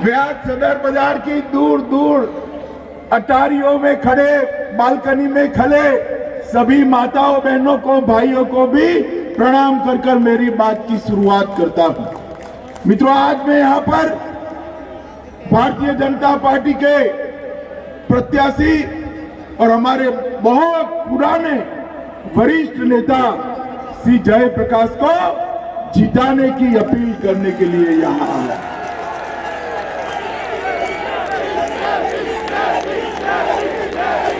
वे आज सदर बाजार की दूर दूर अटारियों में खड़े, बालकनी में खड़े सभी माताओं बहनों को, भाइयों को भी प्रणाम कर कर मेरी बात की शुरुआत करता हूं। मित्रों, आज मैं यहां पर भारतीय जनता पार्टी के प्रत्याशी और हमारे बहुत पुराने वरिष्ठ नेता श्री जयप्रकाश को जिताने की अपील करने के लिए यहां आया।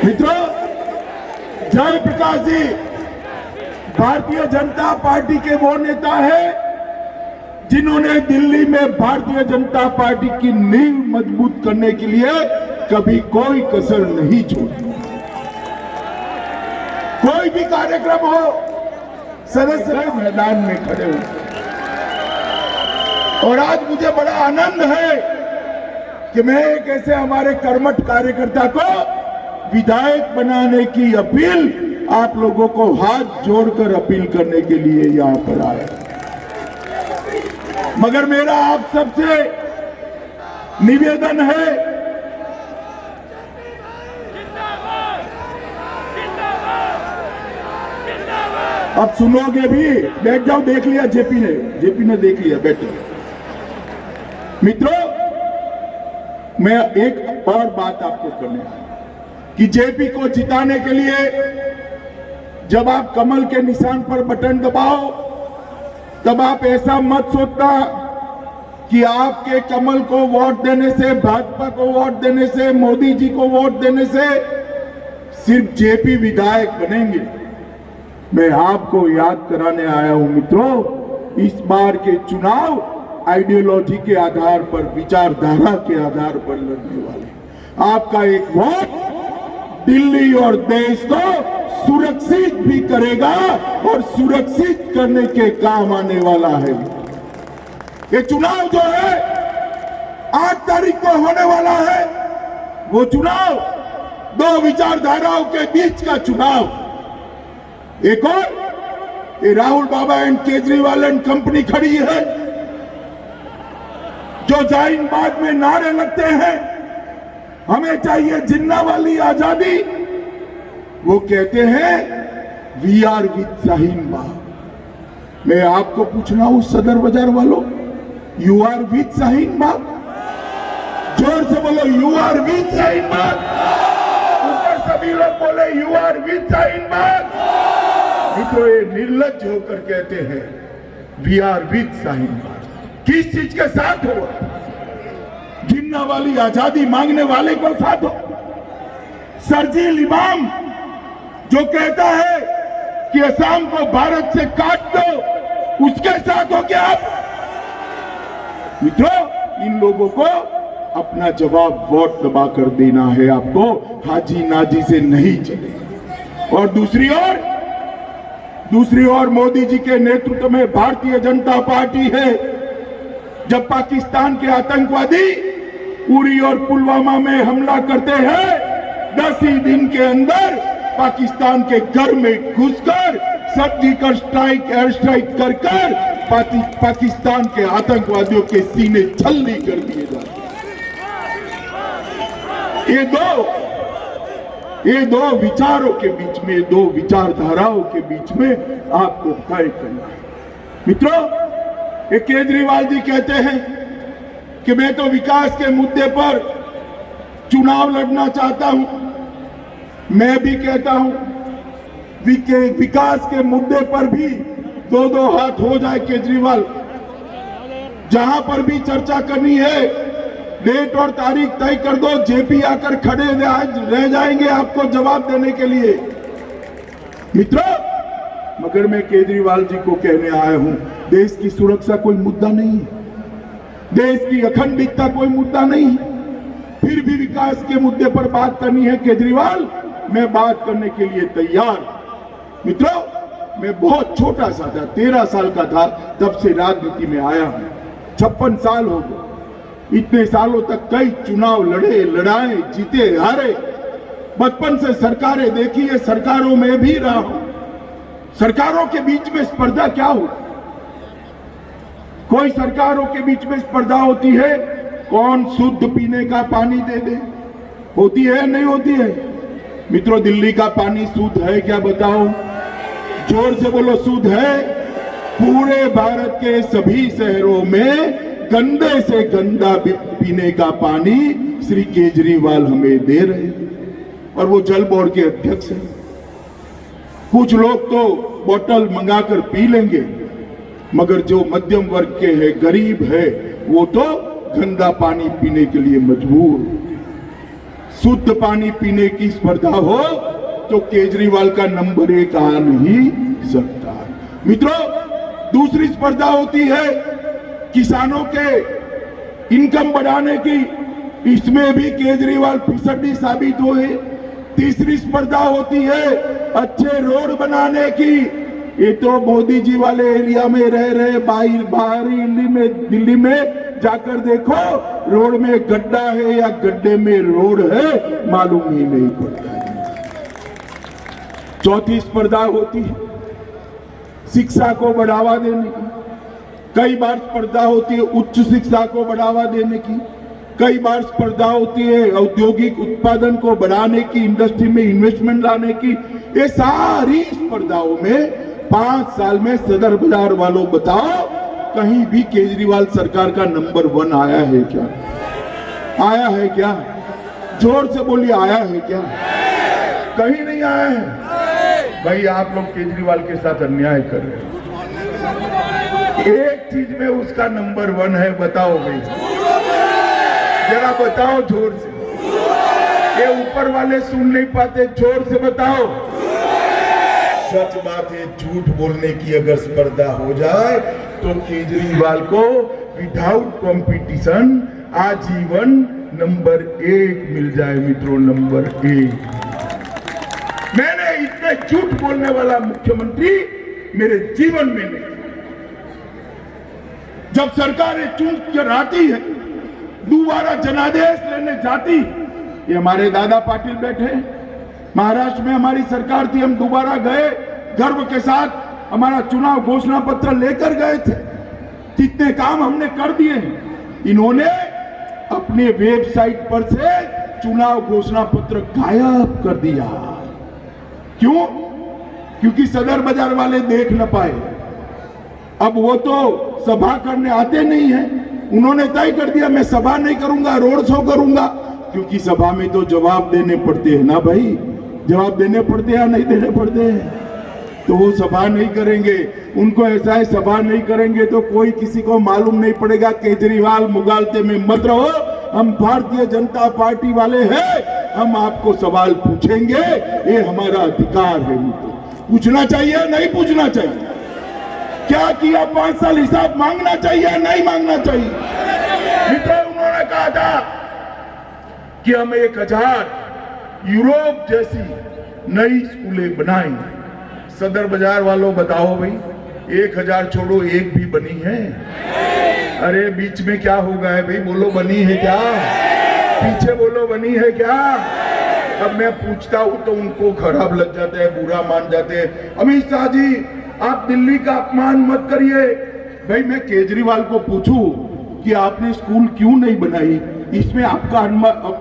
मित्रों, जयप्रकाश जी भारतीय जनता पार्टी के वो नेता है जिन्होंने दिल्ली में भारतीय जनता पार्टी की नींव मजबूत करने के लिए कभी कोई कसर नहीं छोड़ी। कोई भी कार्यक्रम हो, सदस्य मैदान में खड़े हो। और आज मुझे बड़ा आनंद है कि मैं एक ऐसे हमारे कर्मठ कार्यकर्ता को विधायक बनाने की अपील आप लोगों को हाथ जोड़कर अपील करने के लिए यहां पर आया। मगर मेरा आप सबसे निवेदन है, अब सुनोगे भी, बैठ जाओ, देख लिया जेपी ने देख लिया, बैठो। मित्रों, मैं एक और बात आपको करने आया कि जेपी को जिताने के लिए जब आप कमल के निशान पर बटन दबाओ तब आप ऐसा मत सोचना कि आपके कमल को वोट देने से, भाजपा को वोट देने से, मोदी जी को वोट देने से सिर्फ जेपी विधायक बनेंगे। मैं आपको याद कराने आया हूं मित्रों, इस बार के चुनाव आइडियोलॉजी के आधार पर, विचारधारा के आधार पर लड़ने वाले। आपका एक वोट दिल्ली और देश को सुरक्षित भी करेगा और सुरक्षित करने के काम आने वाला है। ये चुनाव जो है 8 तारीख को होने वाला है, वो चुनाव दो विचारधाराओं के बीच का चुनाव। एक और ये राहुल बाबा एंड केजरीवाल एंड कंपनी खड़ी है जो जाइनबाग में नारे लगते हैं, हमें चाहिए जिन्ना वाली आजादी। वो कहते हैं we are with Shaheen Bagh. मैं आपको पूछना हूं सदर बाजार वालों, you are with Shaheen Bagh? जोर से बोलो, you are with Shaheen Bagh. ऊपर सभी लोग बोले you are with Shaheen Bagh. मित्रों, ये निर्लज्ज होकर कहते हैं we are with Shaheen Bagh. किस चीज के साथ हो? जिन्ना वाली आजादी मांगने वाले को साथ हो। सरजील इमाम जो कहता है कि असम को भारत से काट दो, उसके साथ हो क्या आप? मित्रों, इन लोगों को अपना जवाब वोट दबाकर देना है। आपको हाजी नाजी से नहीं चलेगा। और दूसरी ओर मोदी जी के नेतृत्व में भारतीय जनता पार्टी है। जब पाकिस्तान के आतंकवादी उरी और पुलवामा में हमला करते हैं, 10 ही दिन के अंदर पाकिस्तान के घर में घुसकर सर्जिकल स्ट्राइक, एयर स्ट्राइक कर पाकिस्तान के आतंकवादियों के सीने छल्ली कर दिए जाते। ये दो विचारों के बीच में, दो विचारधाराओं के बीच में आपको तय करना है। मित्रों, ये केजरीवाल जी कहते हैं कि मैं तो विकास के मुद्दे पर चुनाव लड़ना चाहता हूं। मैं भी कहता हूं विकास के मुद्दे पर भी दो हाथ हो जाए केजरीवाल। जहां पर भी चर्चा करनी है, डेट और तारीख तय कर दो, जेपी आकर खड़े रह जाएंगे आपको जवाब देने के लिए। मित्रों, मगर मैं केजरीवाल जी को कहने आया हूं, देश की सुरक्षा कोई मुद्दा नहीं है, देश की अखंडता कोई मुद्दा नहीं है, फिर भी विकास के मुद्दे पर बात करनी है केजरीवाल, मैं बात करने के लिए तैयार। मित्रों, मैं बहुत छोटा सा था, 13 साल का था, तब से राजनीति में आया हूं। 56 साल हो गए। इतने सालों तक कई चुनाव लड़े, लड़ाए, जीते, हारे। बचपन से सरकारें देखी है, सरकारों में भी रहा हूं। सरकारों के बीच में स्पर्धा क्या होती? कोई सरकारों के बीच में स्पर्धा होती है कौन शुद्ध पीने का पानी दे दे? होती है नहीं होती है? मित्रों, दिल्ली का पानी शुद्ध है क्या बताओ? जोर से बोलो, शुद्ध है? पूरे भारत के सभी शहरों में गंदे से गंदा पीने का पानी श्री केजरीवाल हमें दे रहे हैं, और वो जल बोर्ड के अध्यक्ष हैं। कुछ लोग तो बोतल मंगाकर पी लेंगे, मगर जो मध्यम वर्ग के है, गरीब है, वो तो गंदा पानी पीने के लिए मजबूर। शुद्ध पानी पीने की स्पर्धा हो तो केजरीवाल का नंबर 1 आ नहीं सकता। मित्रों, दूसरी स्पर्धा होती है किसानों के इनकम बढ़ाने की, इसमें भी केजरीवाल फिसड्डी साबित हुए। तीसरी स्पर्धा होती है अच्छे रोड बनाने की, ये तो मोदी जी वाले एरिया में रह रहे, बाहरी दिल्ली में जाकर देखो, रोड में गड्ढा है या गड्ढे में रोड है मालूम ही नहीं पड़ता है। चौथी स्पर्धा होती है शिक्षा को बढ़ावा देने की। कई बार स्पर्धा होती है उच्च शिक्षा को बढ़ावा देने की, कई बार स्पर्धा होती है औद्योगिक उत्पादन को बढ़ाने की, इंडस्ट्री में इन्वेस्टमेंट लाने की। ये सारी स्पर्धाओं में 5 साल में सदर बाजार वालों बताओ, कहीं भी केजरीवाल सरकार का नंबर 1 आया है क्या? आया है क्या? जोर से बोलिए, आया है क्या? कहीं नहीं आया है। भाई, आप लोग केजरीवाल के साथ अन्याय कर रहे हैं। एक चीज में उसका नंबर 1 है, बताओ भाई, जरा बताओ जोर से। ये ऊपर वाले सुन नहीं पाते, जोर से बताओ। सच बात है, झूठ बोलने की अगर स्पर्धा हो जाए तो केजरीवाल को विदाउट कंपटीशन आजीवन नंबर 1 मिल जाए। मित्रों, नंबर 1। मैंने इतने झूठ बोलने वाला मुख्यमंत्री मेरे जीवन में नहीं। जब सरकारें चुन कर आती है, दोबारा जनादेश लेने जाती, ये हमारे दादा पाटिल बैठे, महाराष्ट्र में हमारी सरकार थी, हम दोबारा गए, गर्व के साथ हमारा चुनाव घोषणा पत्र लेकर गए थे। कितने काम हमने कर दिए। इन्होंने अपने वेबसाइट पर से चुनाव घोषणा पत्र गायब कर दिया। क्यों? क्योंकि सदर बाजार वाले देख न पाए। अब वो तो सभा करने आते नहीं है, उन्होंने तय कर दिया मैं सभा नहीं करूंगा, रोड शो करूंगा, क्योंकि सभा में तो जवाब देने पड़ते हैं ना भाई, जवाब देने पड़ते हैं या नहीं देने पड़ते हैं, तो वो सभा नहीं करेंगे। उनको ऐसा है, सभा नहीं करेंगे तो कोई किसी को मालूम नहीं पड़ेगा, केजरीवाल मुगालते में मत रहो, हम भारतीय जनता पार्टी वाले हैं, हम आपको सवाल पूछेंगे, ये हमारा अधिकार है। पूछना चाहिए नहीं पूछना चाहिए? क्या किया 5 साल, हिसाब मांगना चाहिए नहीं मांगना चाहिए? मित्रों, उन्होंने कहा था कि हम 1000 यूरोप जैसी नई स्कूलें बनाएंगे। सदर बाजार वालों बताओ भाई, 1000 छोड़ो, 1 भी बनी है? अरे बीच में क्या हो गया है भाई, बोलो बनी है क्या? पीछे बोलो बनी है क्या? अब मैं पूछता हूं तो उनको खराब लग जाता है, बुरा मान जाते हैं। अमित शाह जी, आप दिल्ली का अपमान मत करिए। भाई, मैं केजरीवाल को पूछूं कि आपने स्कूल क्यों नहीं बनाई, इसमें आपका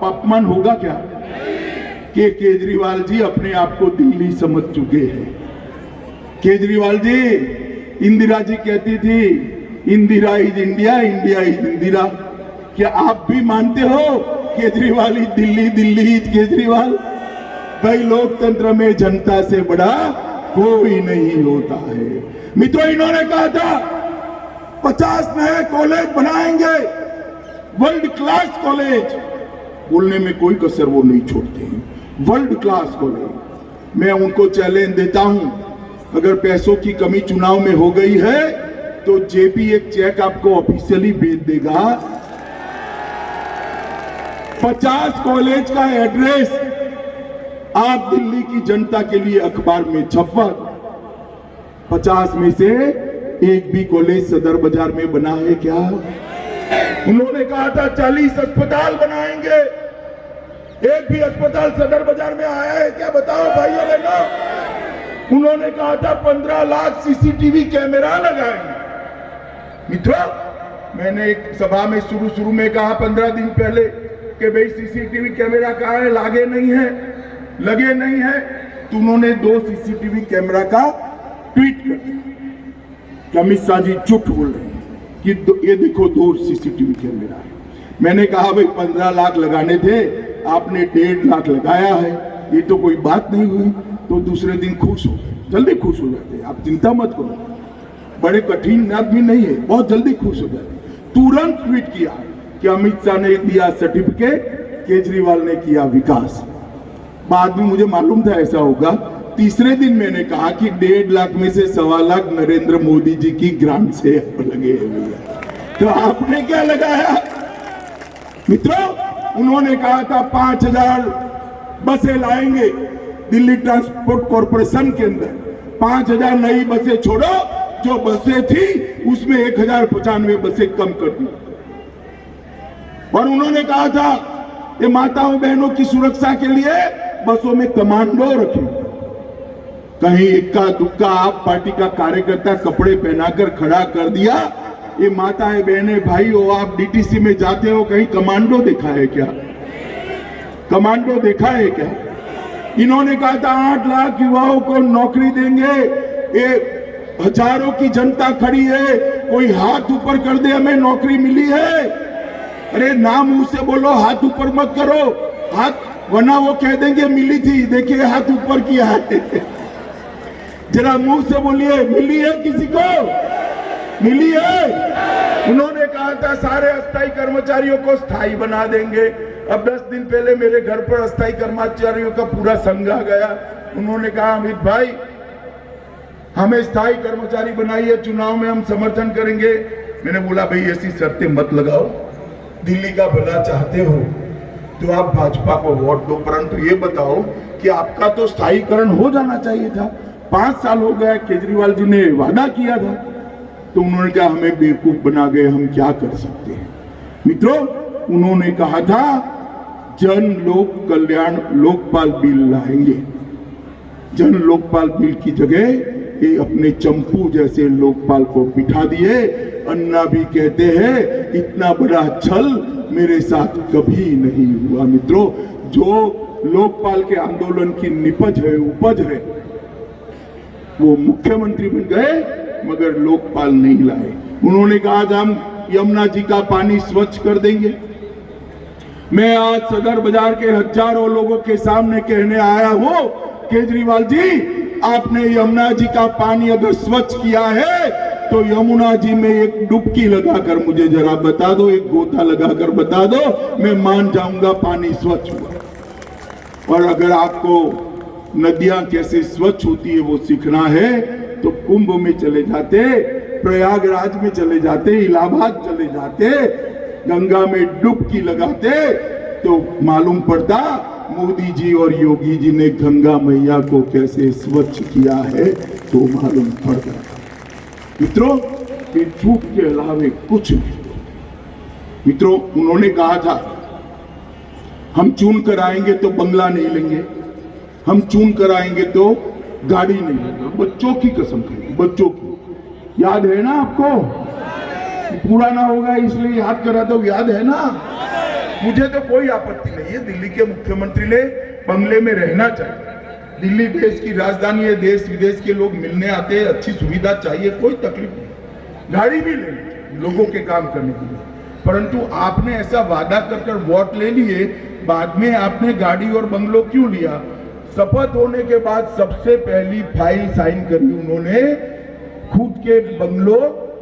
अपमान होगा क्या? कि केजरीवाल जी अपने आप को दिल्ली समझ चुके हैं। केजरीवाल जी, इंदिरा जी कहती थी Indira is India, India is Indira. क्या आप भी मानते हो केजरीवाल इज दिल्ली, दिल्ली इज केजरीवाल? भाई, लोकतंत्र में जनता से बड़ा कोई नहीं होता है। मित्रों, इन्होंने कहा था 50 नए कॉलेज बनाएंगे, वर्ल्ड क्लास कॉलेज। बोलने में कोई कसर वो नहीं छोड़ते हैं, वर्ल्ड क्लास कॉलेज। मैं उनको चैलेंज देता हूं, अगर पैसों की कमी चुनाव में हो गई है तो जेपी एक चेक आपको ऑफिशियली भेज देगा। 50 कॉलेज का एड्रेस आप दिल्ली की जनता के लिए अखबार में छपवा। 50 में से एक भी कॉलेज सदर बाजार में बना है क्या? उन्होंने कहा था 40 अस्पताल बनाएंगे, एक भी अस्पताल सदर बाजार में आया है क्या? बताओ भाइयों बहनों। उन्होंने कहा था 15 लाख सीसीटीवी कैमरा लगाएंगे। मित्रों, मैंने एक सभा में शुरू में कहा 15 दिन पहले कि भाई सीसीटीवी कैमरा कहाँ है, लगे नहीं है। तो उन्होंने 2 सीसीटीवी कैमरा का ट्वीट कर दिया कि अमित शाह जी झूठ बोल रहे हैं कि ये देखो 2 सीसीटीवी कैमरा है। मैंने कहा भाई 15 लाख लगाने थे, आपने 1.5 लाख लगाया है, ये तो कोई बात नहीं हुई। तो दूसरे दिन खुश हो गए, जल्दी खुश हो जाते हैं, आप चिंता मत करो, बड़े कठिन आदमी नहीं है, बहुत जल्दी खुश हो जाते। तुरंत ट्वीट किया कि अमित शाह ने दिया सर्टिफिकेट, केजरीवाल ने किया विकास। बाद में मुझे मालूम था ऐसा होगा। तीसरे दिन मैंने कहा कि 1.5 लाख में से 1.25 लाख नरेंद्र मोदी जी की ग्रांट से लगे हुए। तो आपने क्या लगाया मित्रों? उन्होंने कहा था 5000 बसें लाएंगे दिल्ली ट्रांसपोर्ट कॉर्पोरेशन के अंदर। 5000 नई बसें छोड़ो, जो बसें थी उसमें 1095 बसें कम कर दी। और उन्होंने कहा था ये माताओं बहनों की सुरक्षा के लिए बसों में कमांडो रखें। कहीं इक्का दुक्का आप पार्टी का कार्यकर्ता कपड़े पहनाकर खड़ा कर दिया, ये माताएं बहनें भाई हो, आप डीटीसी में जाते हो, कहीं कमांडो देखा है क्या? कमांडो देखा है क्या? इन्होंने कहा था 8 लाख युवाओं को नौकरी देंगे, ये हजारों की जनता खड़ी है, कोई हाथ ऊपर कर दे हमें नौकरी मिली है। अरे ना मुंह से बोलो, हाथ ऊपर मत करो, हाथ, वरना वो कह देंगे मिली थी, देखिए हाथ ऊपर किया है। जरा मुंह से बोलिए मिली है, किसी को मिली है? उन्होंने कहा था सारे अस्थायी कर्मचारियों को स्थायी बना देंगे। अब 10 दिन पहले मेरे घर पर अस्थायी कर्मचारियों का पूरा संघ आ गया। उन्होंने कहा अमित भाई हमें स्थायी कर्मचारी बनाइए, चुनाव में हम समर्थन करेंगे। मैंने बोला भाई ऐसी शर्तें मत लगाओ, दिल्ली का भला चाहते हो तो आप भाजपा को वोट दो, परंतु ये बताओ कि आपका तो स्थायीकरण हो जाना चाहिए था। 5 साल हो गया, केजरीवाल जी ने वादा किया था। तो उन्होंने कहा हमें बेवकूफ बना गए, हम क्या कर सकते हैं। मित्रों, उन्होंने कहा था जन लोक कल्याण लोकपाल बिल लाएंगे। जन लोकपाल बिल की जगह ये अपने चंपू जैसे लोकपाल को बिठा दिए। अन्ना भी कहते हैं इतना बड़ा छल मेरे साथ कभी नहीं हुआ। मित्रों, जो लोकपाल के आंदोलन की निपज है, उपज है, वो मुख्यमंत्री बन गए मगर लोकपाल नहीं लाए। उन्होंने कहा था हम यमुना जी का पानी स्वच्छ कर देंगे। मैं आज सदर बाजार के हजारों लोगों के सामने कहने आया हूं, केजरीवाल जी आपने यमुना जी का पानी अगर स्वच्छ किया है तो यमुना जी में एक डुबकी लगाकर मुझे जरा बता दो, एक गोता लगाकर बता दो, मैं मान जाऊंगा पानी स्वच्छ हुआ। और अगर आपको नदियां कैसे स्वच्छ होती है वो सीखना है तो कुंभ में चले जाते, प्रयागराज में चले जाते, इलाहाबाद चले जाते, गंगा में डुबकी लगाते तो मालूम पड़ता मोदी जी और योगी जी ने गंगा मैया को कैसे स्वच्छ किया है, तो मालूम पड़ता। मित्रों, ये झूठ के अलावे कुछ नहीं। मित्रों, उन्होंने कहा था हम चुन कर आएंगे तो बंगला नहीं लेंगे, हम चुन कर आएंगे तो गाड़ी नहीं लेंगे। बच्चों की कसम खाई, बच्चों की। याद है ना आपको? पूरा ना होगा इसलिए याद करा दो, याद है ना? मुझे तो कोई आपत्ति नहीं है, दिल्ली के मुख्यमंत्री ने बंगले में रहना चाहिए। दिल्ली देश की राजधानी है, देश विदेश के लोग मिलने आते हैं, अच्छी सुविधा चाहिए, कोई तकलीफ नहीं। गाड़ी भी ले लोगों के काम करने के लिए, परंतु आपने ऐसा वादा कर वोट ले लिए, बाद में आपने गाड़ी और बंगलो क्यों लिया? शपथ होने के बाद सबसे पहली फाइल साइन करी उन्होंने, खुद के बंगलो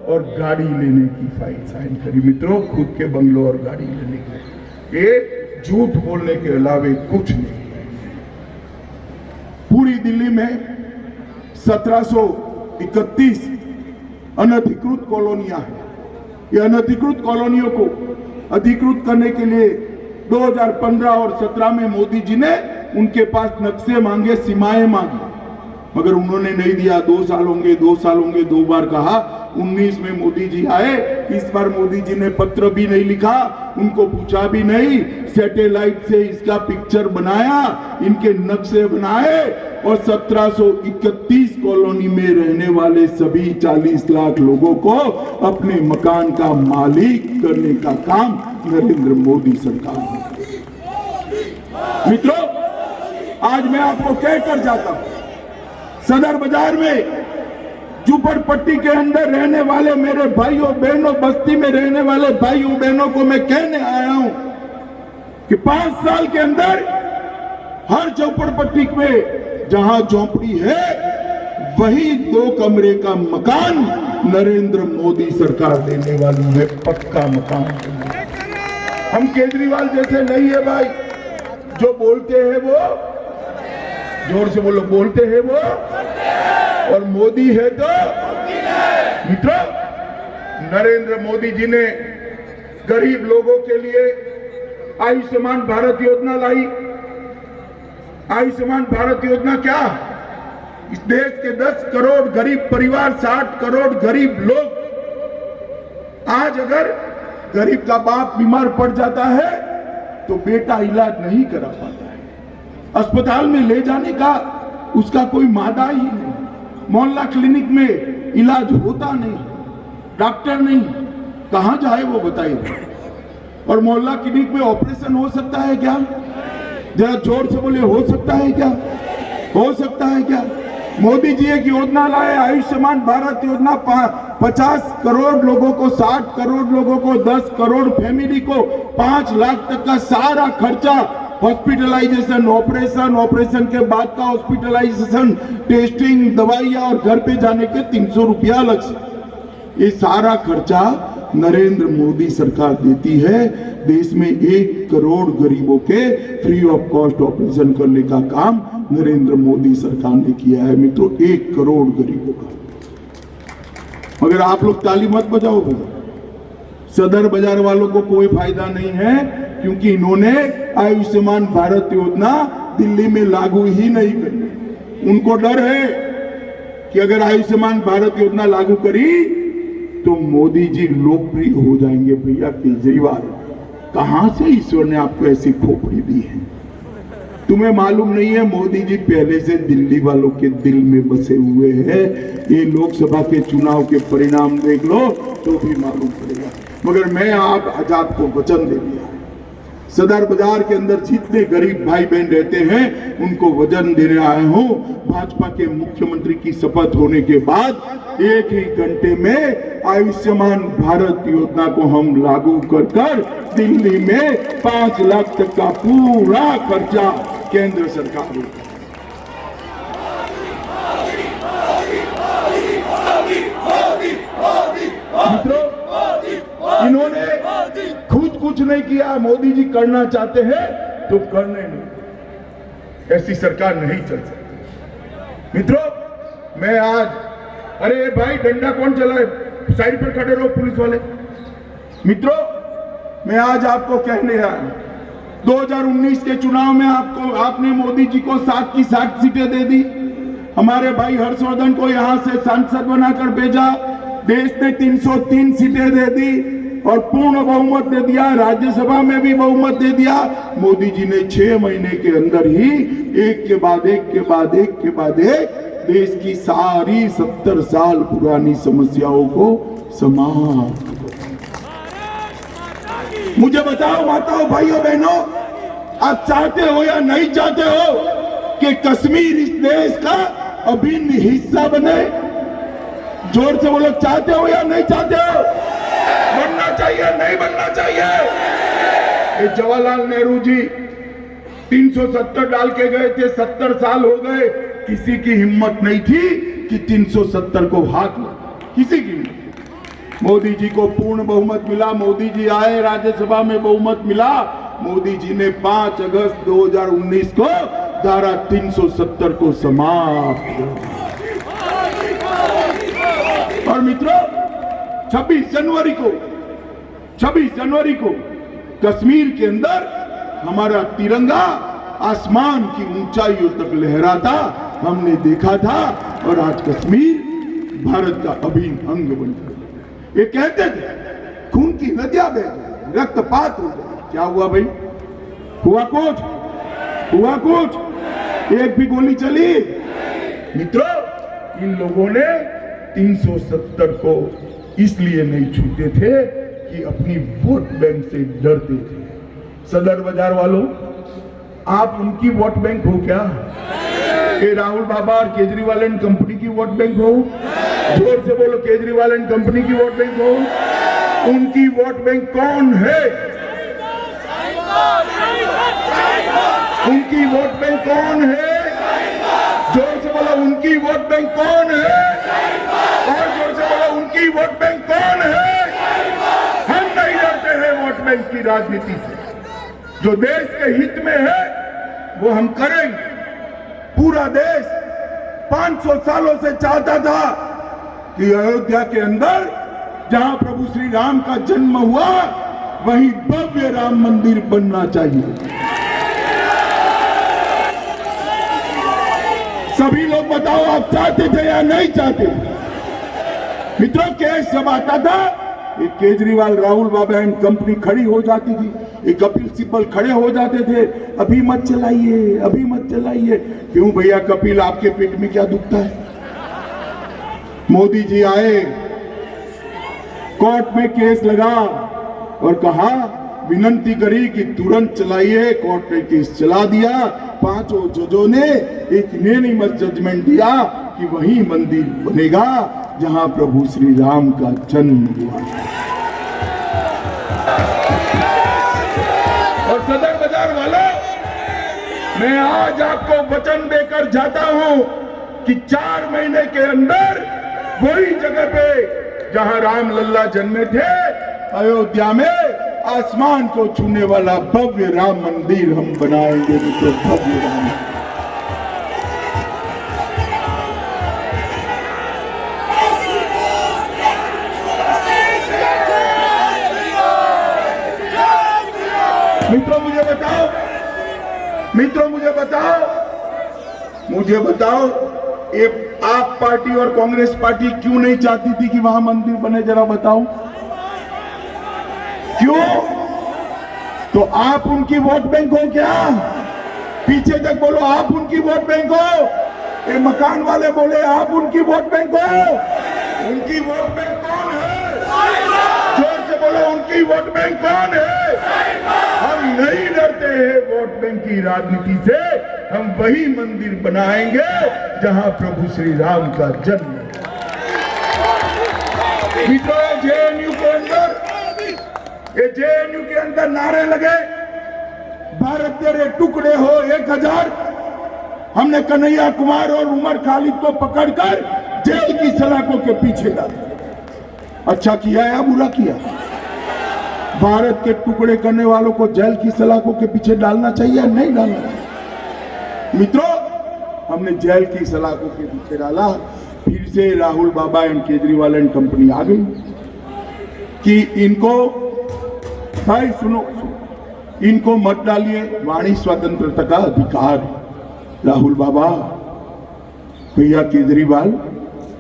और गाड़ी लेने की फाइल साइन करी। मित्रों, खुद के बंगलो और गाड़ी लेने की, ये झूठ बोलने के अलावे कुछ नहीं। पूरी दिल्ली में 1731 अनधिकृत कॉलोनियां हैं। ये अनधिकृत कॉलोनियों को अधिकृत करने के लिए 2015 और 17 में मोदी जी ने उनके पास नक्शे मांगे, सीमाएं मांगी। मगर उन्होंने नहीं दिया। 2 साल होंगे, 2 साल होंगे, 2 बार कहा। 19 में मोदी जी आए, इस बार मोदी जी ने पत्र भी नहीं लिखा, उनको पूछा भी नहीं, सैटेलाइट से इसका पिक्चर बनाया, इनके नक्शे बनाए और 1731 कॉलोनी में रहने वाले सभी 40 लाख लोगों को अपने मकान का मालिक करने का काम नरेंद्र मोदी सरकार ने। मित्रों, आज मैं आपको कहकर जाता हूं, सदर बाजार में झूपड़पट्टी के अंदर रहने वाले मेरे भाइयों बहनों, बस्ती में रहने वाले भाइयों बहनों को मैं कहने आया हूं कि 5 साल के अंदर हर झोपड़पट्टी में जहां झोपड़ी है वही 2 कमरे का मकान नरेंद्र मोदी सरकार देने वाली है, पक्का मकान। हम केजरीवाल जैसे नहीं है भाई, जो बोलते हैं वो, जोर से बोलो, बोलते हैं वो, और मोदी है तो मित्रों, नरेंद्र मोदी जी ने गरीब लोगों के लिए आयुष्मान भारत योजना लाई। आयुष्मान भारत योजना क्या? इस देश के 10 करोड़ गरीब परिवार, 60 करोड़ गरीब लोग, आज अगर गरीब का बाप बीमार पड़ जाता है तो बेटा इलाज नहीं करा पाता है, अस्पताल में ले जाने का उसका कोई मादा ही नहीं, मोहल्ला क्लिनिक में इलाज होता नहीं, डॉक्टर नहीं, कहां जाए वो बताइए। और मोहल्ला क्लिनिक में ऑपरेशन हो सकता है क्या? जरा जोर से बोले, हो सकता है क्या? हो सकता है क्या? मोदी जी एक योजना लाए, आयुष्मान भारत योजना, 50 करोड़ लोगों को, 60 करोड़ लोगों को, 10 करोड़ फैमिली को 5 लाख तक का सारा खर्चा, हॉस्पिटलाइजेशन, ऑपरेशन के बाद का हॉस्पिटलाइजेशन, टेस्टिंग, दवाइयां और घर पे जाने के 300 रुपया अलग से, ये सारा खर्चा नरेंद्र मोदी सरकार देती है। देश में 1 करोड़ गरीबों के फ्री ऑफ कॉस्ट ऑपरेशन करने का काम नरेंद्र मोदी सरकार ने किया है मित्रों, 1 करोड़ गरीबों का। मगर आप लोग ताली मत बजाओ भैया, सदर बाजार वालों को कोई फायदा नहीं है, क्योंकि इन्होंने आयुष्मान भारत योजना दिल्ली में लागू ही नहीं करी। उनको डर है कि अगर आयुष्मान भारत योजना लागू करी तो मोदी जी लोकप्रिय हो जाएंगे। भैया केजरीवाल, कहां से ईश्वर ने आपको ऐसी खोपड़ी दी है? तुम्हें मालूम नहीं है, मोदी जी पहले से दिल्ली वालों के दिल में बसे हुए हैं। ये लोकसभा के चुनाव के परिणाम देख लो तो भी मालूम पड़ेगा। मगर मैं आज आपको वचन दे दिया, सदर बाजार के अंदर जितने गरीब भाई बहन रहते हैं उनको वचन देने आया हूं, भाजपा के मुख्यमंत्री की शपथ होने के बाद 1 ही घंटे में आयुष्मान भारत योजना को हम लागू कर दिल्ली में 5 लाख तक का पूरा खर्चा केंद्र सरकार देगी। मित्रों, इन्होंने खुद कुछ नहीं किया, मोदी जी करना चाहते हैं तो करने नहीं, ऐसी सरकार नहीं चल सकती। मित्रों, मैं आज, अरे भाई डंडा कौन चलाए, साइड पर खड़े रहो पुलिस वाले। मित्रों, मैं आज आपको कहने आया, 2019 के चुनाव में आपने मोदी जी को 7 की 7 सीटें दे दी, हमारे भाई हर्षवर्धन को यहां से सांसद बनाकर भेजा, देश ने 303 सीटें दे दी और पूर्ण बहुमत दे दिया, राज्यसभा में भी बहुमत दे दिया। मोदी जी ने 6 महीने के अंदर ही एक के बाद एक देश की सारी 70 साल पुरानी समस्याओं को समाप्त। मुझे बताओ माताओं, भाइयों बहनों, आप चाहते हो या नहीं चाहते हो कि कश्मीर इस देश का अभिन्न हिस्सा बने? जोर से बोलो, चाहते हो या नहीं चाहते हो? बनना चाहिए, नहीं बनना चाहिए? ये जवाहरलाल नेहरू जी 370 डाल के गए थे, 70 साल हो गए, किसी की हिम्मत नहीं थी कि 370 को हाथ लगा, किसी की नहीं। मोदी जी को पूर्ण बहुमत मिला, मोदी जी आए, राज्यसभा में बहुमत मिला, मोदी जी ने 5 अगस्त 2019 को धारा 370 को समाप्त किया। और मित्रों, 26 जनवरी को कश्मीर के अंदर हमारा तिरंगा आसमान की ऊंचाइयों तक लहराता हमने देखा था और आज कश्मीर भारत का अभिन्न अंग बन गया। ये कहते थे खून की नदियां बह गई, रक्तपात हो गया, क्या हुआ भाई? हुआ कुछ? हुआ कुछ? एक भी गोली चली? मित्रों, इन लोगों ने 370 को इसलिए नहीं छूते थे कि अपनी वोट बैंक से डरते थे। सदर बाजार वालों, आप उनकी वोट बैंक हो क्या? ये राहुल बाबा और केजरीवाल एंड कंपनी की वोट बैंक हो? जोर से बोलो, केजरीवाल एंड कंपनी की वोट बैंक हो? उनकी वोट बैंक कौन है? उनकी वोट बैंक कौन है? जोर से बोलो, उनकी वोट बैंक कौन है? और जोर से बोलो, उनकी वोट बैंक कौन है? हम नहीं डरते हैं वोट बैंक की राजनीति से। जो देश के हित में है वो हम करेंगे। पूरा देश 500 सालों से चाहता था कि अयोध्या के अंदर जहां प्रभु श्री राम का जन्म हुआ वहीं भव्य राम मंदिर बनना चाहिए। सभी लोग बताओ, आप चाहते थे या नहीं चाहते? मित्रों, केस जब आता था, एक केजरीवाल, राहुल बाबा एंड कंपनी खड़ी हो जाती थी, एक कपिल सिब्बल खड़े हो जाते थे, अभी मत चलाइए, अभी मत चलाइए। क्यों भैया कपिल, आपके पेट में क्या दुखता है? मोदी जी आए, कोर्ट में केस लगा और कहा, विनंती करी कि तुरंत चलाइए। कोर्ट ने केस चला दिया। 5 जजों ने एक यूनानिमस जजमेंट दिया कि वही मंदिर बनेगा जहां प्रभु श्री राम का जन्म हुआ। और सदर बाजार वालों, मैं आज आपको वचन देकर जाता हूं कि 4 महीने के अंदर वही जगह पे जहां राम लल्ला जन्मे थे, अयोध्या में आसमान को छूने वाला भव्य राम मंदिर हम बनाएंगे। मित्रों, भव्य राम। मित्रों मुझे बताओ, मित्रों मुझे बताओ, ये आप पार्टी और कांग्रेस पार्टी क्यों नहीं चाहती थी कि वहां मंदिर बने? जरा बताओ क्यों? तो आप उनकी वोट बैंक हो क्या? पीछे तक बोलो, आप उनकी वोट बैंक हो। ये मकान वाले बोले, आप उनकी वोट बैंक हो। उनकी वोट बैंक कौन है? जोर से बोलो, उनकी वोट बैंक कौन है? हम नहीं डरते हैं वोट बैंक की राजनीति से। हम वही मंदिर बनाएंगे जहां प्रभु श्री राम का जन्म। मित्रों, जेएनयू के अंदर, ये जेएनयू के अंदर नारे लगे, भारत तेरे टुकड़े हो 1000। हमने कन्हैया कुमार और उमर खालिद को पकड़कर जेल की सलाखों के पीछे डाला। अच्छा किया या बुरा किया? भारत के टुकड़े करने वालों को जेल की सलाखों के पीछे डालना चाहिए या नहीं डालना चाहिए? मित्रों, हमने जेल की सलाखों के पीछे डाला। फिर से राहुल बाबा एंड केजरीवाल एंड कंपनी आ गई कि इनको, भाई सुनो, इनको मत डालिए, वाणी स्वतंत्रता का अधिकार है। राहुल बाबा, भैया केजरीवाल,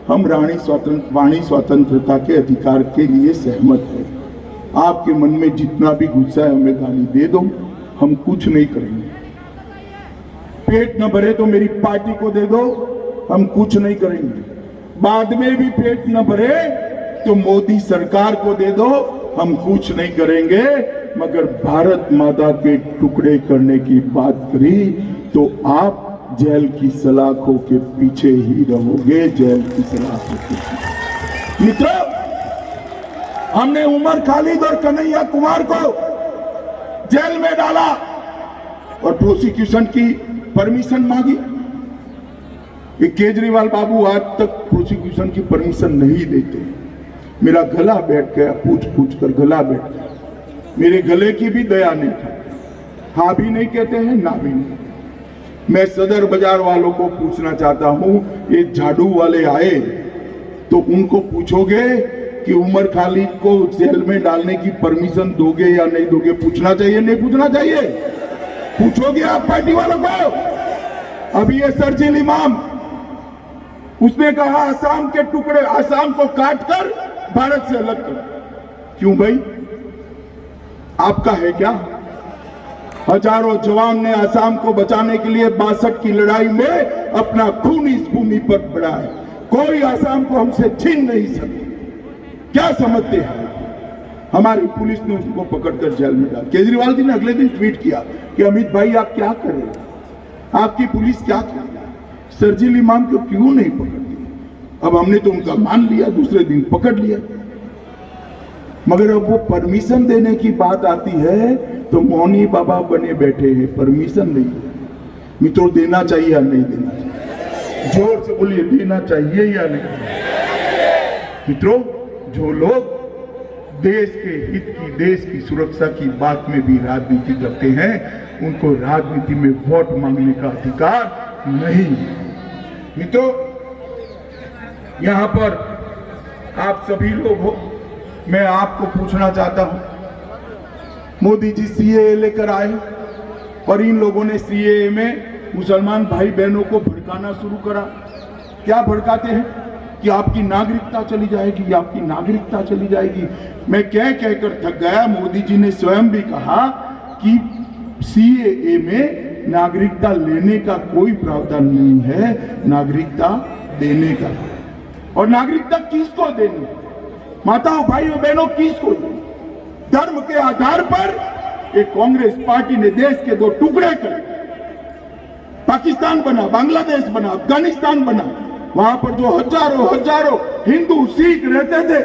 हम वाणी स्वतंत्रता के अधिकार के लिए सहमत हैं। आपके मन में जितना भी गुस्सा है हमें गाली दे दो, हम कुछ नहीं करेंगे। पेट न भरे तो मेरी पार्टी को दे दो, हम कुछ नहीं करेंगे। बाद में भी पेट न भरे तो मोदी सरकार को दे दो, हम कुछ नहीं करेंगे। मगर भारत माता के टुकड़े करने की बात करी तो आप जेल की सलाखों के पीछे ही रहोगे, जेल की सलाखों के पीछे। मित्रों, हमने उमर खालिद और कन्हैया कुमार को जेल में डाला और प्रोसिक्यूशन की परमिशन मांगी। ये केजरीवाल बाबू आज तक प्रोसिक्यूशन की परमिशन नहीं देते। मेरा गला बैठ गया, पूछ पूछ कर गला बैठ गया। मेरे गले की भी दया नहीं था। हाँ भी नहीं कहते हैं, ना भी नहीं। मैं सदर बाजार वालों को पूछना चाहता हूं, ये झाड़ू वाले आए तो उनको पूछोगे कि उमर खालिद को जेल में डालने की परमिशन दोगे या नहीं दोगे? पूछना चाहिए, नहीं पूछना चाहिए? पूछोगे आप पार्टी वालों को? अभी ये शर्जील इमाम उसने कहा आसाम के टुकड़े, आसाम को काटकर भारत से अलग कर। क्यों भाई, आपका है क्या? हजारों जवान ने आसाम को बचाने के लिए 62 की लड़ाई में अपना खून इस भूमि पर बढ़ाया है। कोई आसाम को हमसे छीन नहीं सकता। क्या समझते हैं? हमारी पुलिस ने उसको पकड़कर जेल में डाला। केजरीवाल जी ने अगले दिन ट्वीट किया कि अमित भाई आप क्या कर रहे हैं, आपकी पुलिस क्या कर रही है, शर्जील इमाम को क्यों नहीं पकड़ती? अब हमने तो उनका मान लिया, दूसरे दिन पकड़ लिया। मगर अब वो परमिशन देने की बात आती है तो मौनी बाबा बने बैठे हैं, परमिशन नहीं। मित्रों, देना चाहिए या नहीं देना चाहिए? जोर से बोलिए, देना चाहिए या नहीं? मित्रों, जो लोग देश के हित की, देश की सुरक्षा की बात में भी राजनीति करते हैं, उनको राजनीति में वोट मांगने का अधिकार नहीं। मित्रों, यहां पर आप सभी लोग हो, मैं आपको पूछना चाहता हूं, मोदी जी सीएए लेकर आए और इन लोगों ने सीएए में मुसलमान भाई बहनों को भड़काना शुरू करा। क्या भड़काते हैं कि आपकी नागरिकता चली जाएगी, आपकी नागरिकता चली जाएगी। मैं कह कहकर थक गया। मोदी जी ने स्वयं भी कहा कि सीएए में नागरिकता लेने का कोई प्रावधान नहीं है, नागरिकता देने का। और नागरिकता किसको देनी? माताओं, भाइयों, बहनों, किसको देनी? धर्म के आधार पर एक कांग्रेस पार्टी ने देश के दो टुकड़े करे। पाकिस्तान बना, बांग्लादेश बना, अफगानिस्तान बना। वहां पर जो हजारों हिंदू सिख रहते थे,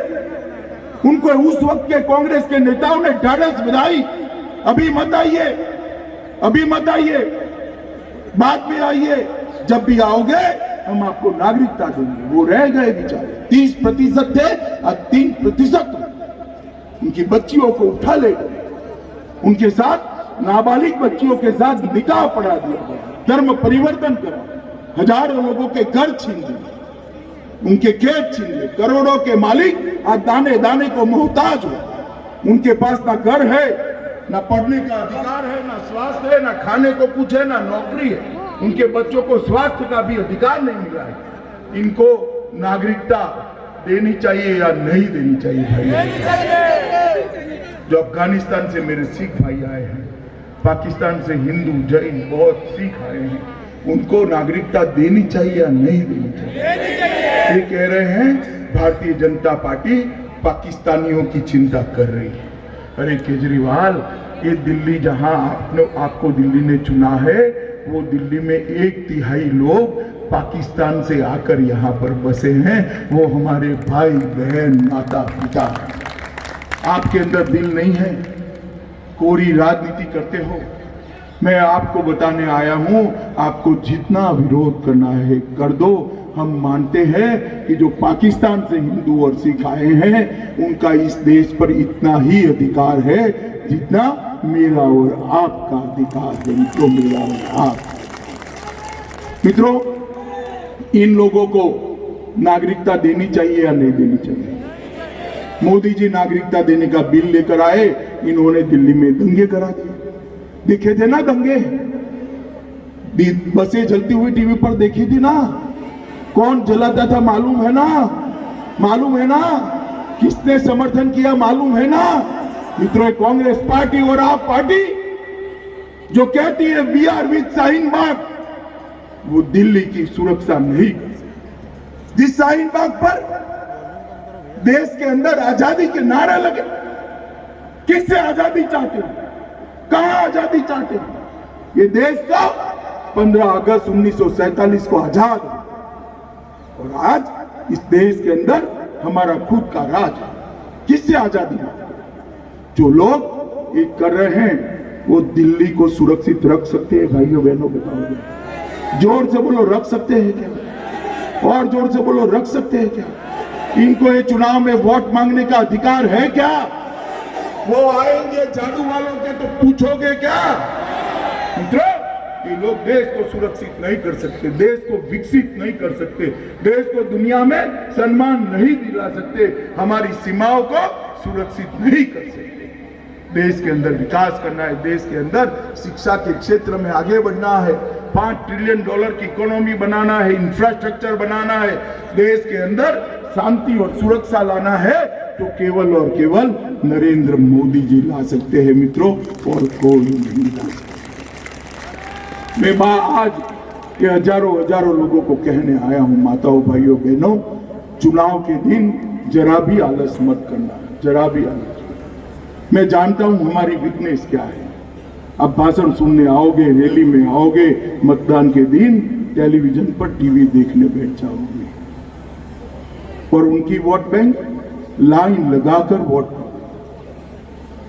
उनको उस वक्त के कांग्रेस के नेताओं ने ढाढ़स बधाई, अभी मत आइए, अभी मत आइए, बाद में आइए, जब भी आओगे हम आपको नागरिकता देंगे। वो रह गए बेचारे, 30% थे और 3% उनकी बच्चियों को उठा ले गए, उनके साथ नाबालिग बच्चियों के साथ निकाह पढ़ा दिया गया, धर्म परिवर्तन करा, हजारों लोगों के घर छीन लिए, उनके खेत छीन लिए। करोड़ों के मालिक आज दाने दाने को मोहताज हो। उनके पास ना घर है, ना पढ़ने का अधिकार है, ना स्वास्थ्य है, ना खाने को कुछ है, ना नौकरी है। उनके बच्चों को स्वास्थ्य का भी अधिकार नहीं मिला है। इनको नागरिकता देनी चाहिए या नहीं देनी चाहिए? भाई, जो अफगानिस्तान से मेरे सिख भाई आए हैं, पाकिस्तान से हिंदू जैन बहुत सिख आए हैं, उनको नागरिकता देनी चाहिए या नहीं देनी चाहिए? ये कह रहे हैं भारतीय जनता पार्टी पाकिस्तानियों की चिंता कर रही है। अरे केजरीवाल, ये दिल्ली जहां आपको दिल्ली ने चुना है, वो दिल्ली में 1/3 लोग पाकिस्तान से आकर यहाँ पर बसे हैं। वो हमारे भाई बहन माता पिता हैं। आपके अंदर दिल नहीं है, कोरी राजनीति करते हो। मैं आपको बताने आया हूं, आपको जितना विरोध करना है कर दो। हम मानते हैं कि जो पाकिस्तान से हिंदू और सिख आए हैं, उनका इस देश पर इतना ही अधिकार है जितना मेरा और आपका अधिकार है। तो मेरा और आप, मित्रों, इन लोगों को नागरिकता देनी चाहिए या नहीं देनी चाहिए? मोदी जी नागरिकता देने का बिल लेकर आए, इन्होंने दिल्ली में दंगे करा दिए। दिखे थे ना दंगे, बसें जलती हुई टीवी पर देखी थी ना। कौन जलाता था मालूम है ना? मालूम है ना किसने समर्थन किया? मालूम है ना? मित्रों, कांग्रेस पार्टी और आप पार्टी जो कहती है we are with Shaheen Bagh, वो दिल्ली की सुरक्षा नहीं कर सकती। जिस शाहीन बाग पर देश के अंदर आजादी के नारे लगे, किससे आजादी चाहते हैं? कहां आजादी चाहते हैं? ये देश का 15 अगस्त 1947 को आजाद है और आज इस देश के अंदर हमारा खुद का राज है। किससे आजादी? जो लोग ये कर रहे हैं वो दिल्ली को सुरक्षित रख सकते हैं? भाइयों बहनों, बताओ, जोर से बोलो, रख सकते हैं क्या? और जोर से बोलो, रख सकते हैं क्या? इनको ये चुनाव में वोट मांगने का अधिकार है क्या? वो आएंगे झाड़ू वालों के तो पूछोगे क्या? मित्रों, ये लोग देश को सुरक्षित नहीं कर सकते, देश को विकसित नहीं कर सकते, देश को दुनिया में सम्मान नहीं दिला सकते, हमारी सीमाओं को सुरक्षित नहीं कर सकते। देश के अंदर विकास करना है, देश के अंदर शिक्षा के क्षेत्र में आगे बढ़ना है, $5 ट्रिलियन की इकोनॉमी बनाना है, इंफ्रास्ट्रक्चर बनाना है, देश के अंदर शांति और सुरक्षा लाना है, तो केवल और केवल नरेंद्र मोदी जी ला सकते हैं मित्रों, और कोई नहीं ला सकता। मैं आज के हजारों लोगों को कहने आया हूं, माताओं भाइयों बहनों, चुनाव के दिन जरा भी आलस मत करना, जरा भी आलस। मैं जानता हूं हमारी वीकनेस क्या है। अब भाषण सुनने आओगे, रैली में आओगे, मतदान के दिन टेलीविजन पर टीवी देखने बैठ जाओगे, और उनकी वोट बैंक लाइन लगाकर वोट।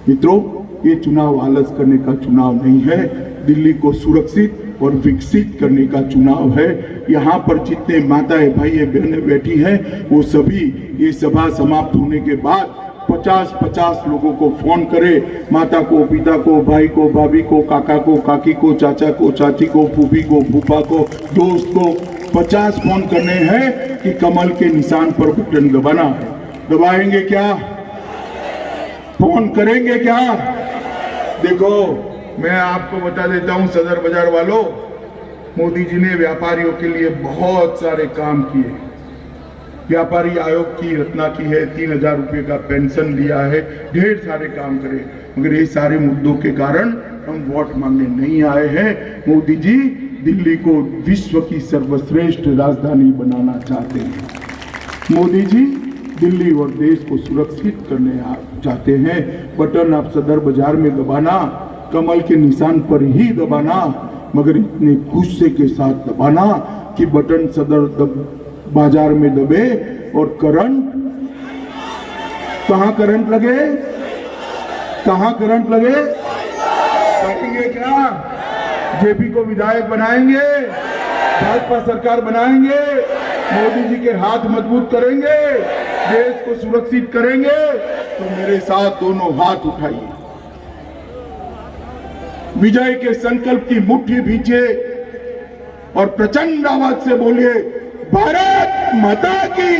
मित्रों, ये चुनाव आलस करने का चुनाव नहीं है, दिल्ली को सुरक्षित और विकसित करने का चुनाव है। यहाँ पर जितने माताएं भाई बहनें बैठी हैं, वो सभी ये सभा समाप्त होने के बाद 50-50 लोगों को फोन करे, माता को, पिता को, भाई को, भाभी को, काका को, काकी को, चाचा को, चाची को, फूफी को, फूफा को, दोस्त को 50 फोन करने हैं कि कमल के निशान पर बटन दबाना है। दबाएंगे क्या? फोन करेंगे क्या? देखो, मैं आपको बता देता हूं सदर बाजार वालों, मोदी जी ने व्यापारियों के लिए बहुत सारे काम किए। व्यापारी आयोग की रचना की है, 3000 रुपये का पेंशन दिया है, ढेर सारे काम करे, मगर ये सारे मुद्दों के कारण हम वोट मांगने नहीं आए हैं। मोदी जी दिल्ली को विश्व की सर्वश्रेष्ठ राजधानी बनाना चाहते हैं। मोदी जी दिल्ली और देश को सुरक्षित करने चाहते हैं। बटन आप सदर बाजार में दबाना, कमल के निशान पर ही दबाना, मगर इतने गुस्से के साथ दबाना कि बटन सदर बाजार में दबे और करंट, कहां करंट लगे, कहां करंट लगे? करेंगे क्या? जेपी को विधायक बनाएंगे, भाजपा सरकार बनाएंगे, मोदी जी के हाथ मजबूत करेंगे, देश को सुरक्षित करेंगे, तो मेरे साथ दोनों हाथ उठाइए, विजय के संकल्प की मुट्ठी भींचिए और प्रचंड आवाज से बोलिए, भारत माता की।